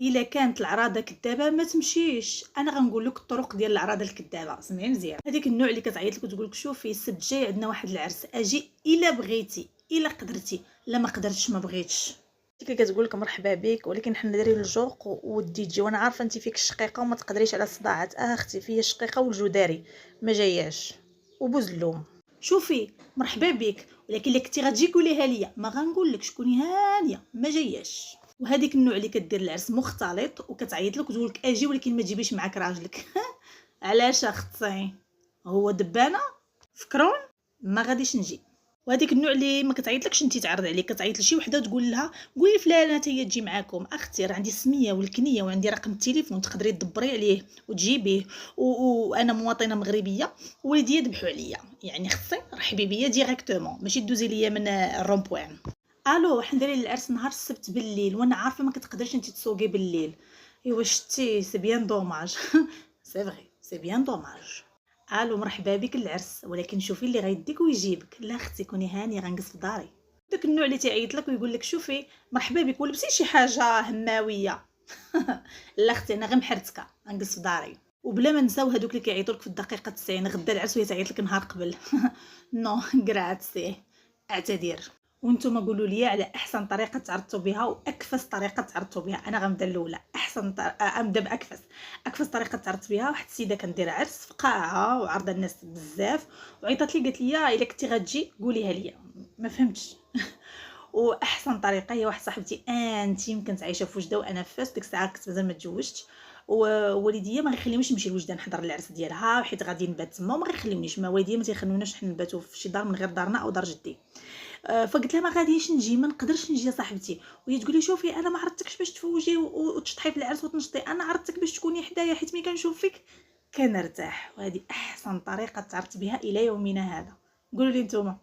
الا كانت العراضه كدابه ما تمشيش. انا غنقول لك الطرق ديال العراضه الكدابه، سمعي مزيان. هذيك النوع اللي كتعيط لك وتقول لك شوفي السبت الجاي عندنا واحد العرس، اجي الا بغيتي الا قدرتي، لا ما قدرتش ما بغيتش. ديك اللي كتقول لك مرحبا بك ولكن حنا دايرين الجوق ودي تجي، وانا عارفه انت فيك الشقيقه وما تقدريش على الصداعات. اختي فيا الشقيقه والجداري ما جاياش وبوز اللوم. شوفي مرحبا بك، ولكن الا كنتي غتجي قوليها ليا، ما غنقول لك شكوني هانيه ما جاياش. وهذيك النوع اللي كدير العرس مختلط وكتعيط لك وتقول لك اجي ولكن ما تجيبيش معاك راجلك. علاش اختي؟ هو دبانه فكرون ما غاديش نجي. وهذيك النوع اللي ما كتعيطلكش انت تعرض عليك، كتعيط لشي وحده تقول لها قولي فلانه حتى هي تجي معاكم. اختي راه عندي السميه والكنيه وعندي رقم التليفون تقدري تدبري عليه وتجيبيه، وانا مواطنه مغربيه وليدي يذبحوا عليا، يعني خصي رحبي بيا ديريكتومون ماشي دوزي ليا من الرومبوان. الو حنا دايرين العرس نهار السبت بالليل وانا عارفه ما كتقدرش انت تسوقي بالليل. ايوا شتي سي بيان دوماج. سي فري سي بيان دوماج. الو مرحبا بك العرس، ولكن شوفي اللي غيديك ويجيبك. لا اختي كوني هانيه غنجلس في داري. داك النوع اللي تيعيط لك ويقول لك شوفي مرحبا بك ولبسي شي حاجه هماويه. لا اختي انا غير محرتكه غنجلس في داري. وبلا ما نساو هذوك اللي كيعيطوا لك في الدقيقه 90 غدا العرس وهي تعيط لك نهار قبل. نو غراتسي اعتذر. وانتم قولوا لي على احسن طريقه تعرضتوا بها واكفس طريقه تعرضتوا بها. انا غنبدا الاولى ابدا باكفس. اكفس طريقه تعرضت بها واحد السيده كندير عرس في قاعه وعرض الناس بزاف، وعيطت لي قالت لي الا كنتي غتجي قوليها لي. ما فهمتش. واحسن طريقه هي واحد صاحبتي انت يمكن تعيشه في وجده وانا فاس ديك الساعه كنت مازال ما تزوجتش، ووالديا ما غيخليونيش نمشي لوجده نحضر العرس ديالها حيت غادي نبات تما وما غيخليونيش، ما والديا ما تيخلوناش حنا نباتوا في شي دار من غير دارنا او دار جدي. فقلت لها ما غاديش نجي ما نقدرش نجي يا صاحبتي. وهي تقول لي شوفي انا ما عرضتكش باش تفوجي وتشطحي في العرس وتنشطي، انا عرضتك باش تكوني حدايا حيت ملي كنشوف فيك كنرتاح. وهذه احسن طريقه تعرفت بها الى يومنا هذا. قولوا لي نتوما.